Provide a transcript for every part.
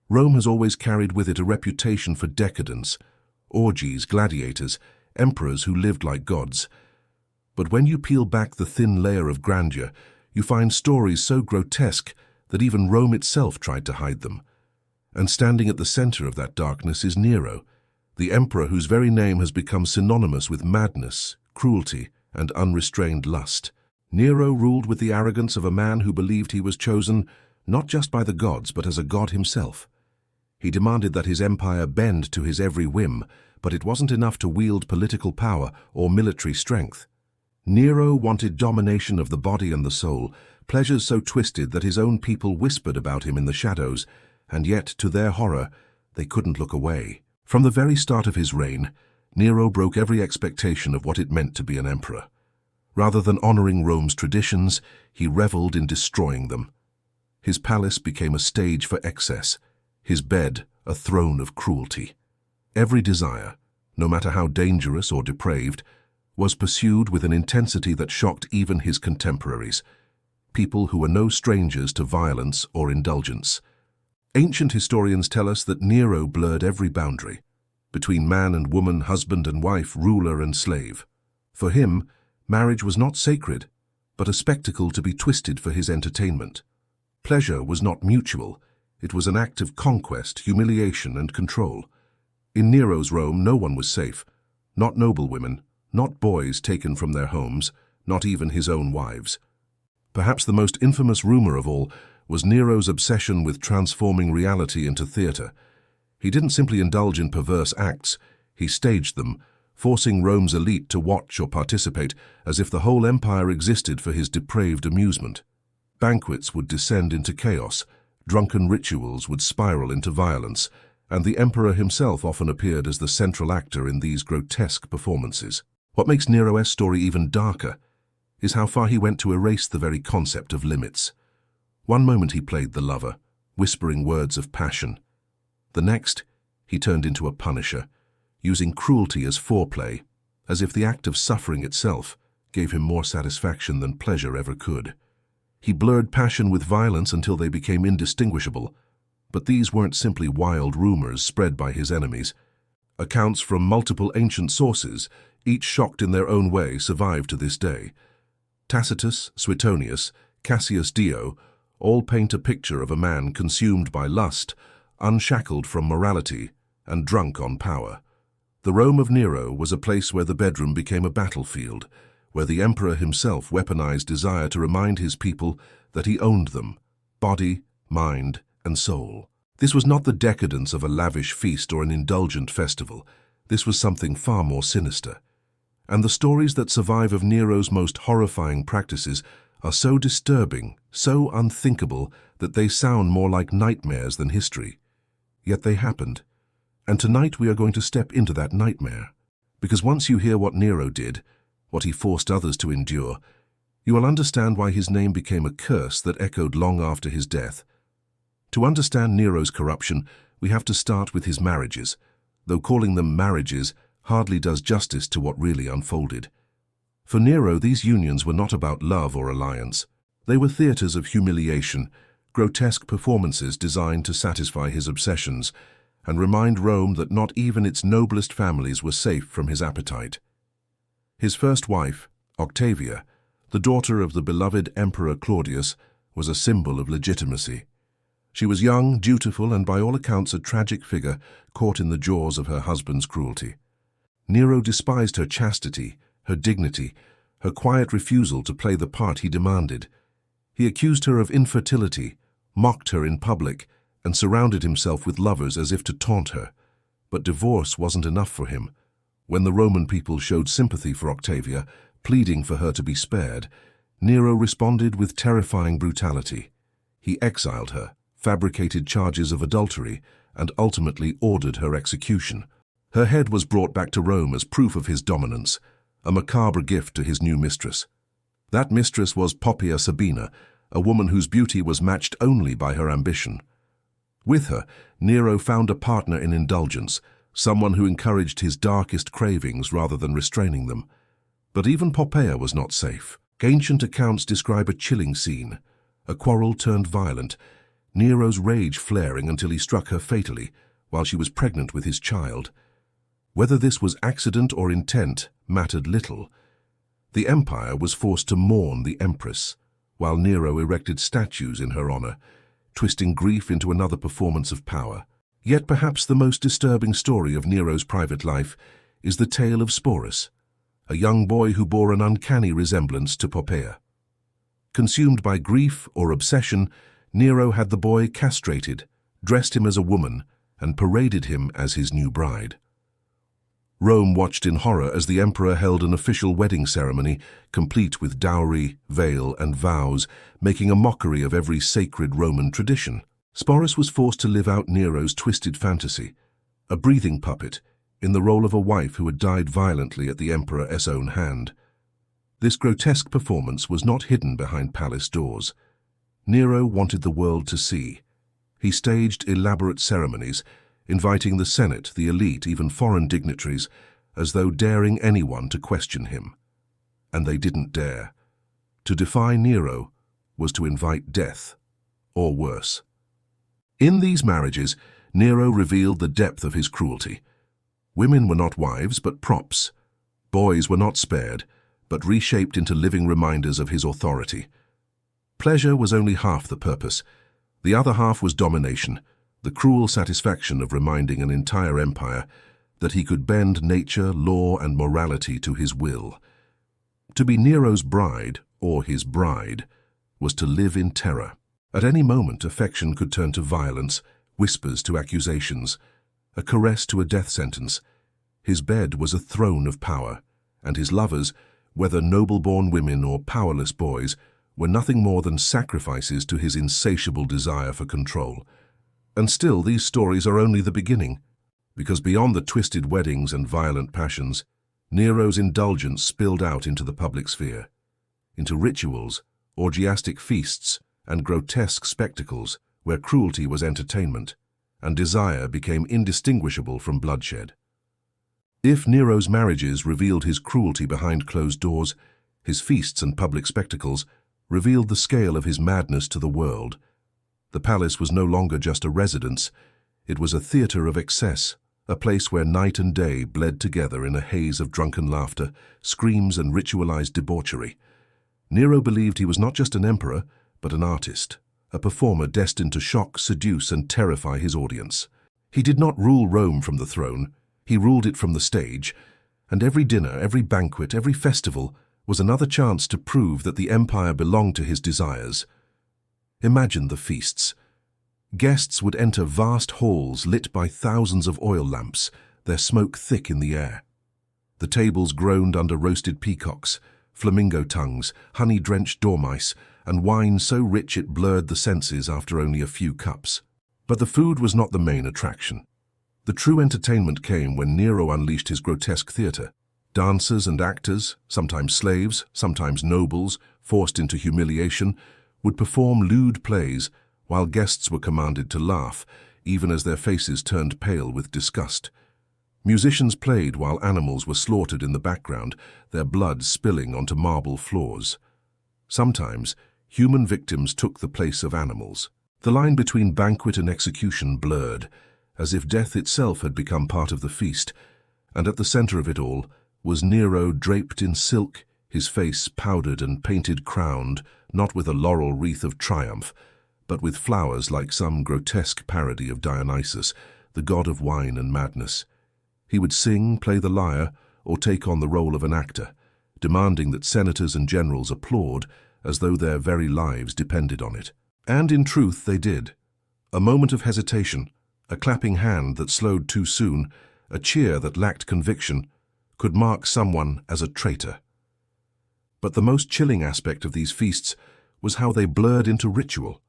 Rome has always carried with it a reputation for decadence, orgies, gladiators, emperors who lived like gods. But when you peel back the thin layer of grandeur, you find stories so grotesque that even Rome itself tried to hide them. And standing at the center of that darkness is Nero, the emperor whose very name has become synonymous with madness, cruelty, and unrestrained lust. Nero ruled with the arrogance of a man who believed he was chosen not just by the gods but as a god himself. He demanded that his empire bend to his every whim, but it wasn't enough to wield political power or military strength. Nero wanted domination of the body and the soul, pleasures so twisted that his own people whispered about him in the shadows, and yet, to their horror, they couldn't look away. From the very start of his reign, Nero broke every expectation of what it meant to be an emperor. Rather than honoring Rome's traditions, he reveled in destroying them. His palace became a stage for excess, his bed a throne of cruelty. Every desire, no matter how dangerous or depraved, was pursued with an intensity that shocked even his contemporaries, people who were no strangers to violence or indulgence. Ancient historians tell us that Nero blurred every boundary, between man and woman, husband and wife, ruler and slave. For him, marriage was not sacred, but a spectacle to be twisted for his entertainment. Pleasure was not mutual, it was an act of conquest, humiliation and control. In Nero's Rome, no one was safe, not noblewomen, not boys taken from their homes, not even his own wives. Perhaps the most infamous rumor of all was Nero's obsession with transforming reality into theater. He didn't simply indulge in perverse acts, he staged them, forcing Rome's elite to watch or participate as if the whole empire existed for his depraved amusement. Banquets would descend into chaos, drunken rituals would spiral into violence, and the emperor himself often appeared as the central actor in these grotesque performances. What makes Nero's story even darker is how far he went to erase the very concept of limits. One moment he played the lover, whispering words of passion. The next, he turned into a punisher, using cruelty as foreplay, as if the act of suffering itself gave him more satisfaction than pleasure ever could. He blurred passion with violence until they became indistinguishable, but these weren't simply wild rumors spread by his enemies. Accounts from multiple ancient sources, each shocked in their own way, survive to this day. Tacitus, Suetonius, Cassius Dio all paint a picture of a man consumed by lust, unshackled from morality, and drunk on power. The Rome of Nero was a place where the bedroom became a battlefield, where the emperor himself weaponized desire to remind his people that he owned them, body, mind, and soul. This was not the decadence of a lavish feast or an indulgent festival. This was something far more sinister. And the stories that survive of Nero's most horrifying practices are so disturbing, so unthinkable, that they sound more like nightmares than history. Yet they happened. And tonight we are going to step into that nightmare. Because once you hear what Nero did, what he forced others to endure, you will understand why his name became a curse that echoed long after his death. To understand Nero's corruption, we have to start with his marriages, though calling them marriages hardly does justice to what really unfolded. For Nero, these unions were not about love or alliance. They were theaters of humiliation, grotesque performances designed to satisfy his obsessions and remind Rome that not even its noblest families were safe from his appetite. His first wife, Octavia, the daughter of the beloved Emperor Claudius, was a symbol of legitimacy. She was young, dutiful, and by all accounts a tragic figure caught in the jaws of her husband's cruelty. Nero despised her chastity, her dignity, her quiet refusal to play the part he demanded. He accused her of infertility, mocked her in public, and surrounded himself with lovers as if to taunt her. But divorce wasn't enough for him. When the Roman people showed sympathy for Octavia, pleading for her to be spared, Nero responded with terrifying brutality. He exiled her, fabricated charges of adultery, and ultimately ordered her execution. Her head was brought back to Rome as proof of his dominance, a macabre gift to his new mistress. That mistress was Poppaea Sabina, a woman whose beauty was matched only by her ambition. With her, Nero found a partner in indulgence, someone who encouraged his darkest cravings rather than restraining them. But even Poppaea was not safe. Ancient accounts describe a chilling scene. A quarrel turned violent. Nero's rage flaring until he struck her fatally while she was pregnant with his child. Whether this was accident or intent mattered little. The empire was forced to mourn the empress, while Nero erected statues in her honor, twisting grief into another performance of power. Yet perhaps the most disturbing story of Nero's private life is the tale of Sporus, a young boy who bore an uncanny resemblance to Poppaea. Consumed by grief or obsession, Nero had the boy castrated, dressed him as a woman, and paraded him as his new bride. Rome watched in horror as the emperor held an official wedding ceremony, complete with dowry, veil, and vows, making a mockery of every sacred Roman tradition. Sporus was forced to live out Nero's twisted fantasy, a breathing puppet, in the role of a wife who had died violently at the emperor's own hand. This grotesque performance was not hidden behind palace doors. Nero wanted the world to see. He staged elaborate ceremonies, inviting the Senate, the elite, even foreign dignitaries, as though daring anyone to question him. And they didn't dare. To defy Nero was to invite death, or worse. In these marriages, Nero revealed the depth of his cruelty. Women were not wives, but props. Boys were not spared, but reshaped into living reminders of his authority. Pleasure was only half the purpose. The other half was domination, the cruel satisfaction of reminding an entire empire that he could bend nature, law, and morality to his will. To be Nero's bride, or his bride, was to live in terror. At any moment, affection could turn to violence, whispers to accusations, a caress to a death sentence. His bed was a throne of power, and his lovers, whether noble-born women or powerless boys, were nothing more than sacrifices to his insatiable desire for control. And still, these stories are only the beginning, because beyond the twisted weddings and violent passions, Nero's indulgence spilled out into the public sphere, into rituals, orgiastic feasts, and grotesque spectacles where cruelty was entertainment, and desire became indistinguishable from bloodshed. If Nero's marriages revealed his cruelty behind closed doors, his feasts and public spectacles revealed the scale of his madness to the world. The palace was no longer just a residence, it was a theater of excess, a place where night and day bled together in a haze of drunken laughter, screams, and ritualized debauchery. Nero believed he was not just an emperor, but an artist, a performer destined to shock, seduce, and terrify his audience. He did not rule Rome from the throne, he ruled it from the stage, and every dinner, every banquet, every festival was another chance to prove that the empire belonged to his desires. Imagine the feasts. Guests would enter vast halls lit by thousands of oil lamps, their smoke thick in the air. The tables groaned under roasted peacocks, flamingo tongues, honey-drenched dormice, and wine so rich it blurred the senses after only a few cups. But the food was not the main attraction. The true entertainment came when Nero unleashed his grotesque theater. Dancers and actors, sometimes slaves, sometimes nobles, forced into humiliation, would perform lewd plays while guests were commanded to laugh, even as their faces turned pale with disgust. Musicians played while animals were slaughtered in the background, their blood spilling onto marble floors. Sometimes, human victims took the place of animals. The line between banquet and execution blurred, as if death itself had become part of the feast, and at the center of it all was Nero draped in silk, his face powdered and painted crowned, not with a laurel wreath of triumph, but with flowers like some grotesque parody of Dionysus, the god of wine and madness. He would sing, play the lyre, or take on the role of an actor, demanding that senators and generals applaud as though their very lives depended on it. And in truth they did. A moment of hesitation, a clapping hand that slowed too soon, a cheer that lacked conviction, could mark someone as a traitor. But the most chilling aspect of these feasts was how they blurred into ritual.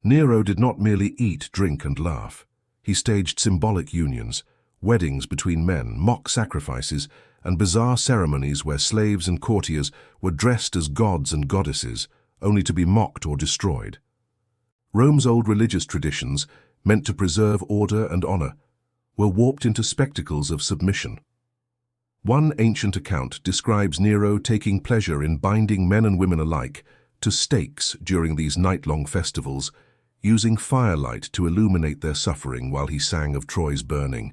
Nero did not merely eat, drink, and laugh. He staged symbolic unions, weddings between men, mock sacrifices, and bizarre ceremonies where slaves and courtiers were dressed as gods and goddesses, only to be mocked or destroyed. Rome's old religious traditions, meant to preserve order and honor, were warped into spectacles of submission. One ancient account describes Nero taking pleasure in binding men and women alike to stakes during these night-long festivals, using firelight to illuminate their suffering while he sang of Troy's burning.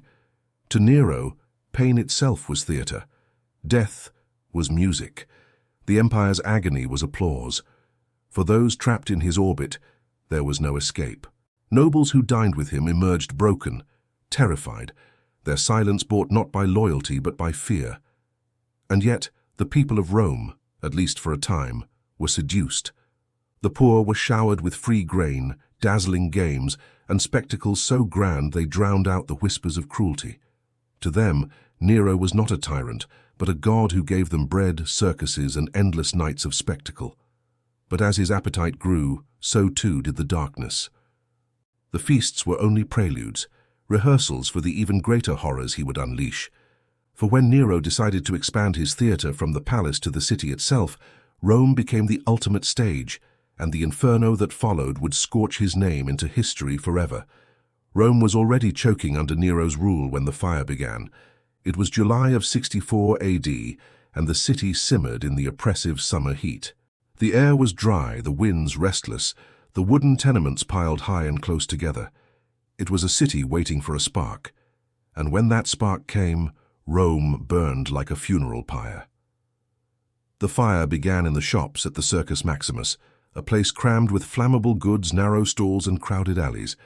To Nero, pain itself was theatre. Death was music. The empire's agony was applause. For those trapped in his orbit, there was no escape. Nobles who dined with him emerged broken, terrified, their silence bought not by loyalty but by fear. And yet, the people of Rome, at least for a time, were seduced. The poor were showered with free grain, dazzling games, and spectacles so grand they drowned out the whispers of cruelty. To them, Nero was not a tyrant, but a god who gave them bread, circuses, and endless nights of spectacle. But as his appetite grew, so too did the darkness. The feasts were only preludes, rehearsals for the even greater horrors he would unleash. For when Nero decided to expand his theatre from the palace to the city itself, Rome became the ultimate stage, and the inferno that followed would scorch his name into history forever. Rome was already choking under Nero's rule when the fire began. It was July of 64 AD, and the city simmered in the oppressive summer heat. The air was dry, the winds restless, the wooden tenements piled high and close together. It was a city waiting for a spark, and when that spark came, Rome burned like a funeral pyre. The fire began in the shops at the Circus Maximus, a place crammed with flammable goods, narrow stalls, and crowded alleys.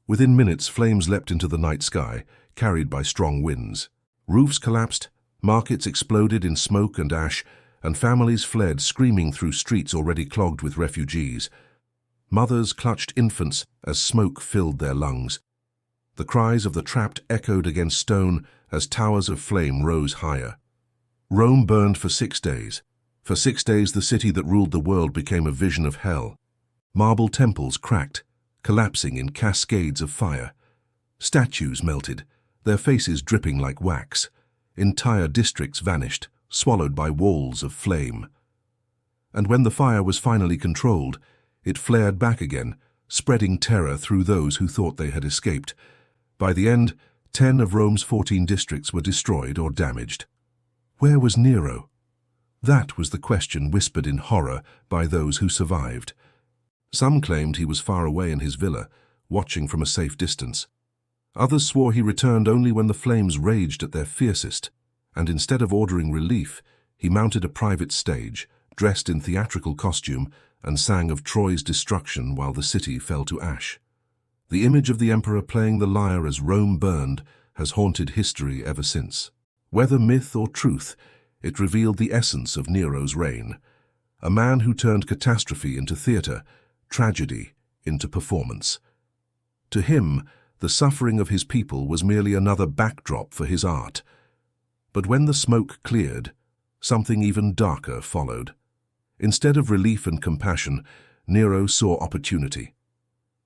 Within minutes, flames leapt into the night sky, carried by strong winds. Roofs collapsed, markets exploded in smoke and ash, and families fled, screaming through streets already clogged with refugees. Mothers clutched infants as smoke filled their lungs. The cries of the trapped echoed against stone as towers of flame rose higher. Rome burned for 6 days. For 6 days, the city that ruled the world became a vision of hell. Marble temples cracked, collapsing in cascades of fire. Statues melted, their faces dripping like wax. Entire districts vanished, swallowed by walls of flame. And when the fire was finally controlled, it flared back again, spreading terror through those who thought they had escaped. By the end, 10 of Rome's 14 districts were destroyed or damaged. Where was Nero? That was the question whispered in horror by those who survived. Some claimed he was far away in his villa, watching from a safe distance. Others swore he returned only when the flames raged at their fiercest, and instead of ordering relief, he mounted a private stage, dressed in theatrical costume, and sang of Troy's destruction while the city fell to ash. The image of the emperor playing the lyre as Rome burned has haunted history ever since. Whether myth or truth, it revealed the essence of Nero's reign. A man who turned catastrophe into theatre, tragedy into performance. To him, the suffering of his people was merely another backdrop for his art. But when the smoke cleared, something even darker followed. Instead of relief and compassion, Nero saw opportunity.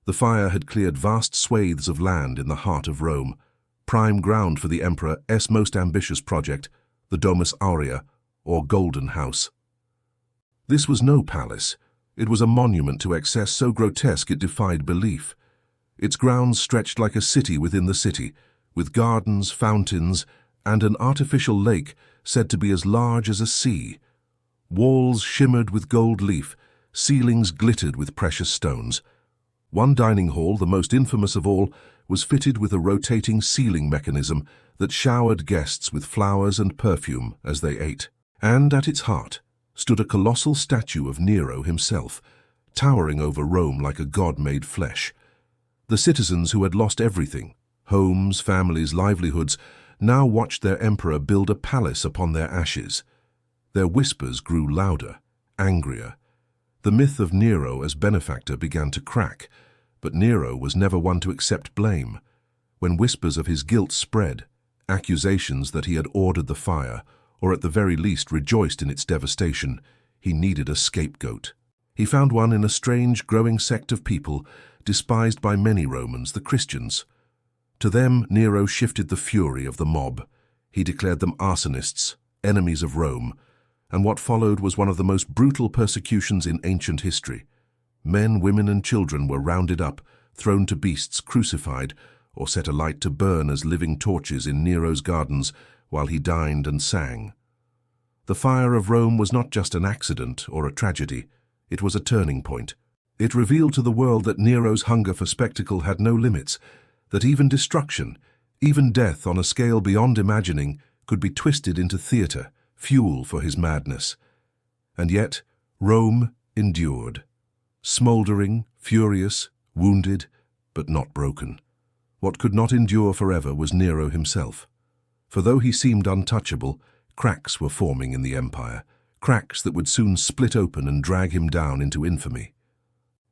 The fire had cleared vast swathes of land in the heart of Rome, prime ground for the emperor's most ambitious project, the Domus Aurea, or Golden House. This was no palace. It was a monument to excess so grotesque it defied belief. Its grounds stretched like a city within the city, with gardens, fountains, and an artificial lake said to be as large as a sea. Walls shimmered with gold leaf, ceilings glittered with precious stones. One dining hall, the most infamous of all, was fitted with a rotating ceiling mechanism that showered guests with flowers and perfume as they ate. And at its heart stood a colossal statue of Nero himself, towering over Rome like a god made flesh. The citizens who had lost everything, homes, families, livelihoods, now watched their emperor build a palace upon their ashes. Their whispers grew louder, angrier. The myth of Nero as benefactor began to crack, but Nero was never one to accept blame. When whispers of his guilt spread, accusations that he had ordered the fire, or at the very least rejoiced in its devastation, he needed a scapegoat. He found one in a strange, growing sect of people, despised by many Romans, the Christians. To them, Nero shifted the fury of the mob. He declared them arsonists, enemies of Rome, and what followed was one of the most brutal persecutions in ancient history. Men, women, and children were rounded up, thrown to beasts, crucified, or set alight to burn as living torches in Nero's gardens while he dined and sang. The fire of Rome was not just an accident or a tragedy, it was a turning point. It revealed to the world that Nero's hunger for spectacle had no limits, that even destruction, even death on a scale beyond imagining, could be twisted into theatre, fuel for his madness. And yet, Rome endured. Smouldering, furious, wounded, but not broken. What could not endure forever was Nero himself. For though he seemed untouchable, cracks were forming in the empire, cracks that would soon split open and drag him down into infamy.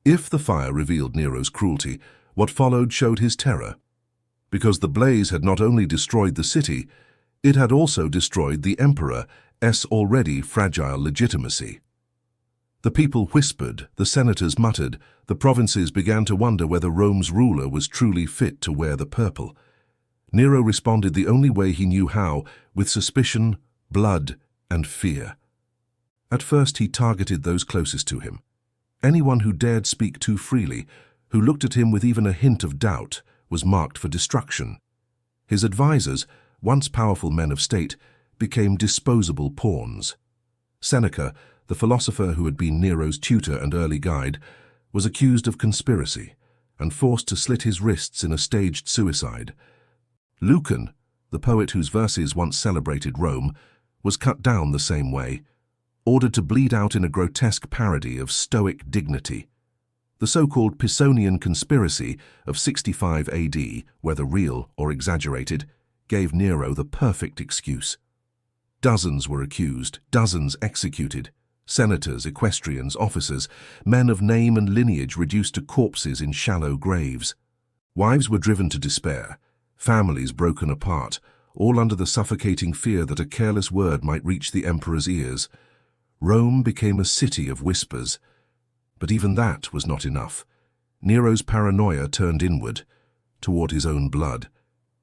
If the fire revealed Nero's cruelty, what followed showed his terror. Because the blaze had not only destroyed the city, it had also destroyed the emperor's already fragile legitimacy. The people whispered, the senators muttered, the provinces began to wonder whether Rome's ruler was truly fit to wear the purple. Nero responded the only way he knew how, with suspicion, blood, and fear. At first he targeted those closest to him. Anyone who dared speak too freely, who looked at him with even a hint of doubt, was marked for destruction. His advisors, once powerful men of state, became disposable pawns. Seneca, the philosopher who had been Nero's tutor and early guide, was accused of conspiracy and forced to slit his wrists in a staged suicide. Lucan, the poet whose verses once celebrated Rome, was cut down the same way, ordered to bleed out in a grotesque parody of Stoic dignity. The so-called Pisonian conspiracy of 65 AD, whether real or exaggerated, gave Nero the perfect excuse. Dozens were accused, dozens executed. Senators, equestrians, officers, men of name and lineage reduced to corpses in shallow graves. Wives were driven to despair, families broken apart, all under the suffocating fear that a careless word might reach the emperor's ears. Rome became a city of whispers. But even that was not enough. Nero's paranoia turned inward, toward his own blood.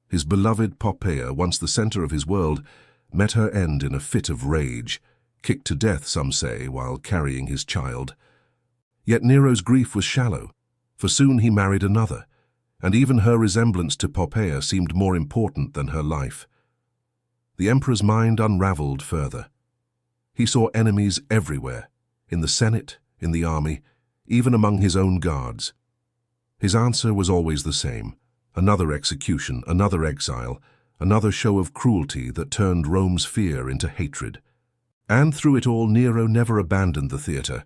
His beloved Poppaea, once the center of his world, met her end in a fit of rage, kicked to death, some say, while carrying his child. Yet Nero's grief was shallow, for soon he married another, and even her resemblance to Poppaea seemed more important than her life. The emperor's mind unraveled further. He saw enemies everywhere, in the Senate, in the army, even among his own guards. His answer was always the same: another execution, another exile, another show of cruelty that turned Rome's fear into hatred. And through it all, Nero never abandoned the theatre.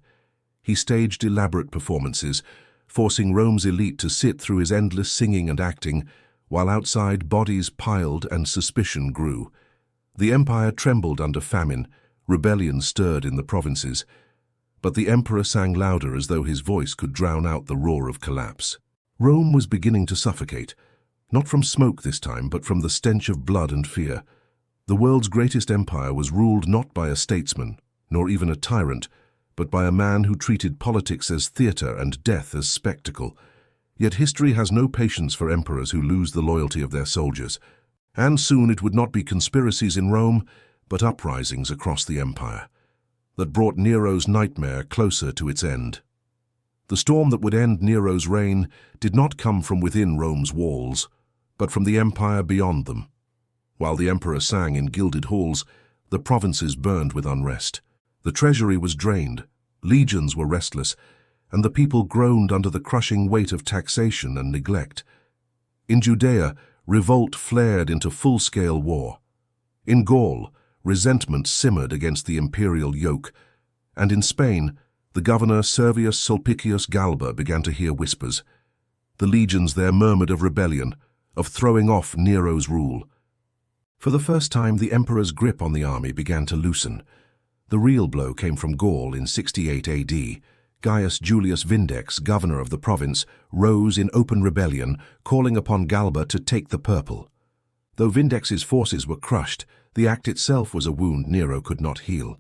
He staged elaborate performances, forcing Rome's elite to sit through his endless singing and acting, while outside bodies piled and suspicion grew. The empire trembled under famine, rebellion stirred in the provinces, but the emperor sang louder as though his voice could drown out the roar of collapse. Rome was beginning to suffocate, not from smoke this time, but from the stench of blood and fear. The world's greatest empire was ruled not by a statesman, nor even a tyrant, but by a man who treated politics as theatre and death as spectacle. Yet history has no patience for emperors who lose the loyalty of their soldiers, and soon it would not be conspiracies in Rome, but uprisings across the empire, that brought Nero's nightmare closer to its end. The storm that would end Nero's reign did not come from within Rome's walls, but from the empire beyond them. While the emperor sang in gilded halls, the provinces burned with unrest. The treasury was drained, legions were restless, and the people groaned under the crushing weight of taxation and neglect. In Judea, revolt flared into full-scale war. In Gaul, resentment simmered against the imperial yoke, and in Spain, the governor Servius Sulpicius Galba began to hear whispers. The legions there murmured of rebellion, of throwing off Nero's rule. For the first time, the emperor's grip on the army began to loosen. The real blow came from Gaul in 68 AD. Gaius Julius Vindex, governor of the province, rose in open rebellion, calling upon Galba to take the purple. Though Vindex's forces were crushed, the act itself was a wound Nero could not heal.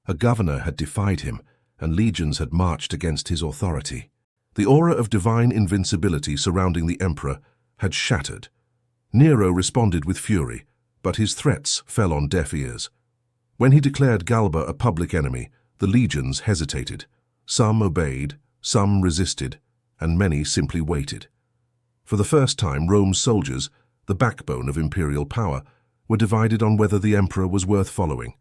A governor had defied him, and legions had marched against his authority. The aura of divine invincibility surrounding the emperor had shattered. Nero responded with fury, but his threats fell on deaf ears. When he declared Galba a public enemy, the legions hesitated. Some obeyed, some resisted, and many simply waited. For the first time, Rome's soldiers, the backbone of imperial power, were divided on whether the emperor was worth following.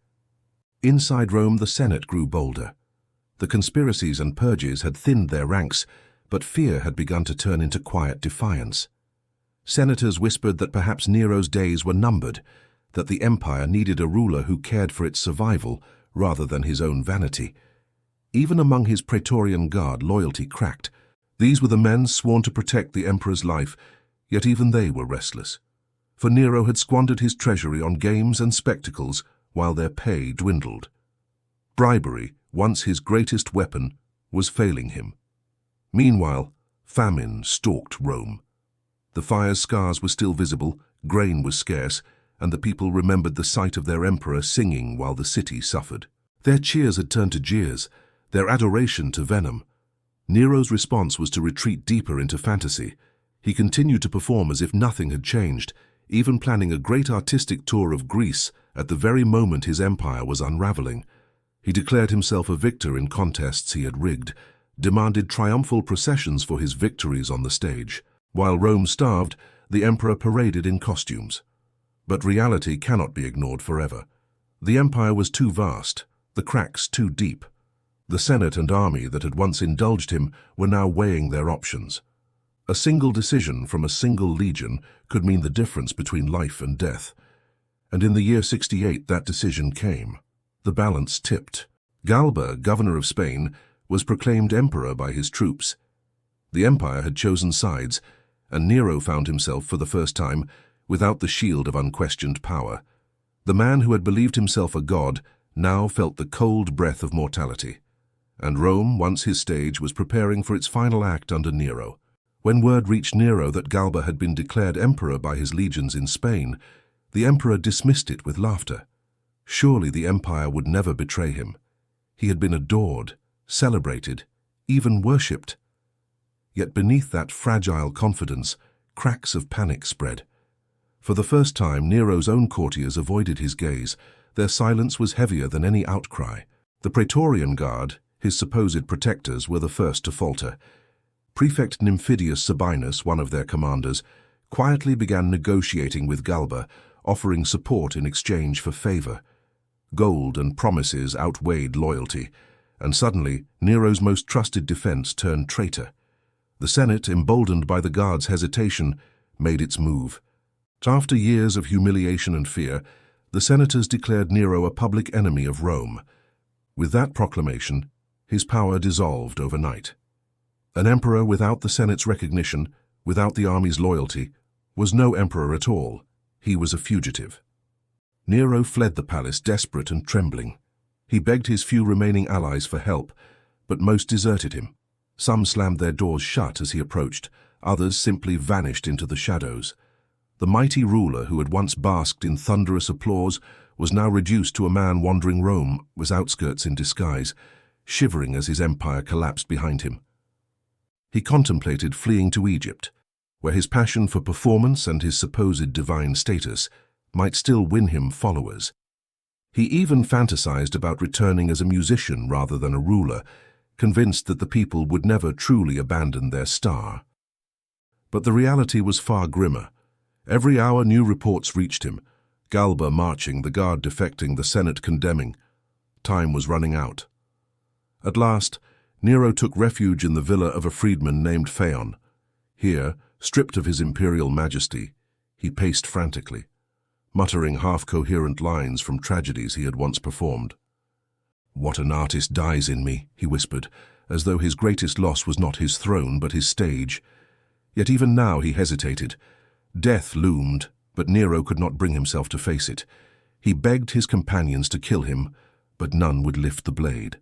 Inside Rome, the Senate grew bolder. The conspiracies and purges had thinned their ranks, but fear had begun to turn into quiet defiance. Senators whispered that perhaps Nero's days were numbered, that the empire needed a ruler who cared for its survival rather than his own vanity. Even among his Praetorian Guard, loyalty cracked. These were the men sworn to protect the emperor's life, yet even they were restless. For Nero had squandered his treasury on games and spectacles while their pay dwindled. Bribery, once his greatest weapon, was failing him. Meanwhile, famine stalked Rome. The fire's scars were still visible, grain was scarce, and the people remembered the sight of their emperor singing while the city suffered. Their cheers had turned to jeers, their adoration to venom. Nero's response was to retreat deeper into fantasy. He continued to perform as if nothing had changed, even planning a great artistic tour of Greece at the very moment his empire was unraveling. He declared himself a victor in contests he had rigged, demanded triumphal processions for his victories on the stage. While Rome starved, the emperor paraded in costumes. But reality cannot be ignored forever. The empire was too vast, the cracks too deep. The Senate and army that had once indulged him were now weighing their options. A single decision from a single legion could mean the difference between life and death. And in the year 68 that decision came. The balance tipped. Galba, governor of Spain, was proclaimed emperor by his troops. The empire had chosen sides, and Nero found himself for the first time without the shield of unquestioned power. The man who had believed himself a god now felt the cold breath of mortality. And Rome, once his stage, was preparing for its final act under Nero. When word reached Nero that Galba had been declared emperor by his legions in Spain, the emperor dismissed it with laughter. Surely the empire would never betray him. He had been adored, celebrated, even worshipped. Yet beneath that fragile confidence, cracks of panic spread. For the first time, Nero's own courtiers avoided his gaze. Their silence was heavier than any outcry. The Praetorian Guard, his supposed protectors, were the first to falter. Prefect Nymphidius Sabinus, one of their commanders, quietly began negotiating with Galba, offering support in exchange for favor. Gold and promises outweighed loyalty, and suddenly Nero's most trusted defense turned traitor. The Senate, emboldened by the Guard's hesitation, made its move. After years of humiliation and fear, the senators declared Nero a public enemy of Rome. With that proclamation, his power dissolved overnight. An emperor without the Senate's recognition, without the army's loyalty, was no emperor at all. He was a fugitive. Nero fled the palace desperate and trembling. He begged his few remaining allies for help, but most deserted him. Some slammed their doors shut as he approached, others simply vanished into the shadows. The mighty ruler who had once basked in thunderous applause was now reduced to a man wandering Rome's outskirts in disguise, shivering as his empire collapsed behind him. He contemplated fleeing to Egypt, where his passion for performance and his supposed divine status might still win him followers. He even fantasized about returning as a musician rather than a ruler, convinced that the people would never truly abandon their star. But the reality was far grimmer. Every hour new reports reached him, Galba marching, the Guard defecting, the Senate condemning. Time was running out. At last, Nero took refuge in the villa of a freedman named Phaon. Here, stripped of his imperial majesty, he paced frantically, muttering half-coherent lines from tragedies he had once performed. "What an artist dies in me," he whispered, as though his greatest loss was not his throne but his stage. Yet even now he hesitated. Death loomed, but Nero could not bring himself to face it. He begged his companions to kill him, but none would lift the blade.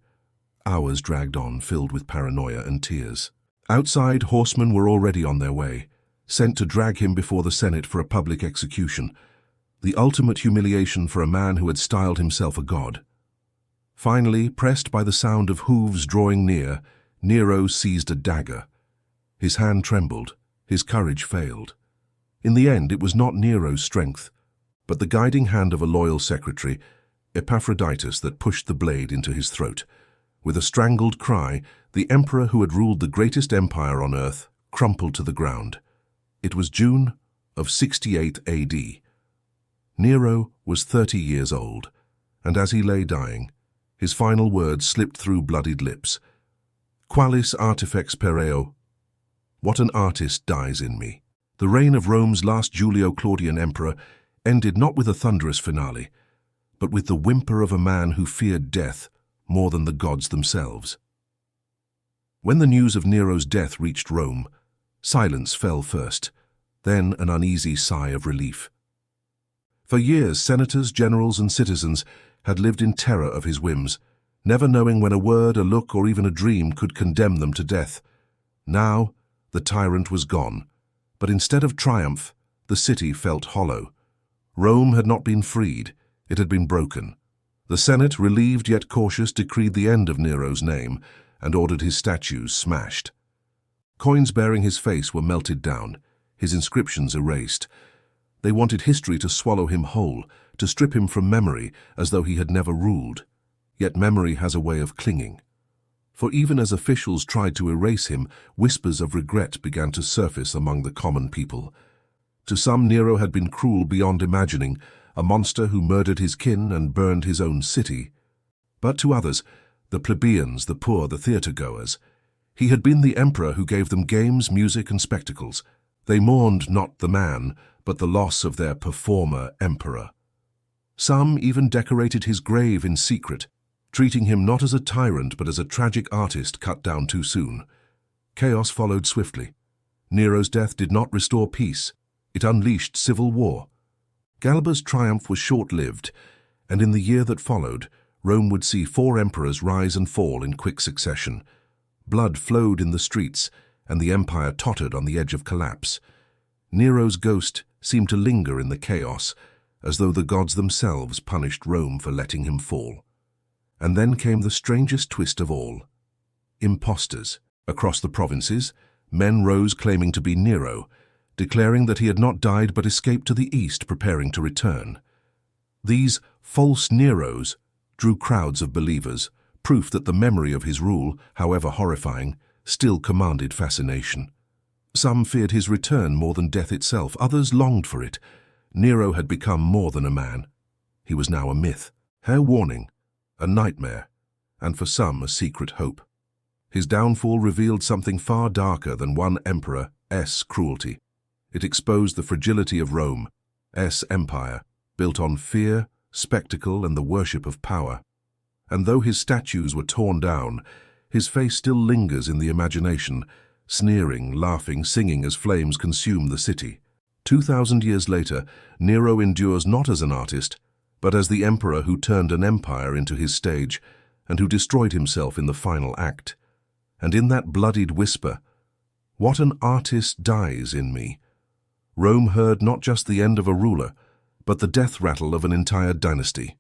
Hours dragged on, filled with paranoia and tears. Outside, horsemen were already on their way, sent to drag him before the Senate for a public execution, the ultimate humiliation for a man who had styled himself a god. Finally, pressed by the sound of hooves drawing near, Nero seized a dagger. His hand trembled, his courage failed. In the end, it was not Nero's strength, but the guiding hand of a loyal secretary, Epaphroditus, that pushed the blade into his throat. With a strangled cry, the emperor who had ruled the greatest empire on earth crumpled to the ground. It was June of 68 AD. Nero was 30 years old, and as he lay dying, His final words slipped through bloodied lips. Qualis artifex pereo. What an artist dies in me. The reign of Rome's last Julio-Claudian emperor ended not with a thunderous finale, but with the whimper of a man who feared death more than the gods themselves. When the news of Nero's death reached Rome, silence fell first, then an uneasy sigh of relief. For years, senators, generals, and citizens had lived in terror of his whims, never knowing when a word, a look, or even a dream could condemn them to death. Now, the tyrant was gone, but instead of triumph, the city felt hollow. Rome had not been freed, it had been broken. The Senate, relieved yet cautious, decreed the end of Nero's name and ordered his statues smashed. Coins bearing his face were melted down, his inscriptions erased. They wanted history to swallow him whole, to strip him from memory as though he had never ruled. Yet memory has a way of clinging. For even as officials tried to erase him, whispers of regret began to surface among the common people. To some, Nero had been cruel beyond imagining, a monster who murdered his kin and burned his own city. But to others, the plebeians, the poor, the theatre-goers, he had been the emperor who gave them games, music, and spectacles. They mourned not the man, but the loss of their performer emperor. Some even decorated his grave in secret, treating him not as a tyrant but as a tragic artist cut down too soon. Chaos followed swiftly. Nero's death did not restore peace. It unleashed civil war. Galba's triumph was short-lived, and in the year that followed, Rome would see 4 emperors rise and fall in quick succession. Blood flowed in the streets, and the empire tottered on the edge of collapse. Nero's ghost seemed to linger in the chaos, as though the gods themselves punished Rome for letting him fall. And then came the strangest twist of all. Impostors. Across the provinces, men rose claiming to be Nero, declaring that he had not died but escaped to the east, preparing to return. These false Neros drew crowds of believers, proof that the memory of his rule, however horrifying, still commanded fascination. Some feared his return more than death itself, others longed for it. Nero had become more than a man. He was now a myth, a warning, a nightmare, and for some a secret hope. His downfall revealed something far darker than one emperor's cruelty. It exposed the fragility of Rome's empire, built on fear, spectacle, and the worship of power. And though his statues were torn down, his face still lingers in the imagination, sneering, laughing, singing as flames consume the city. 2,000 years later, Nero endures not as an artist, but as the emperor who turned an empire into his stage and who destroyed himself in the final act. And in that bloodied whisper, "What an artist dies in me," Rome heard not just the end of a ruler, but the death rattle of an entire dynasty.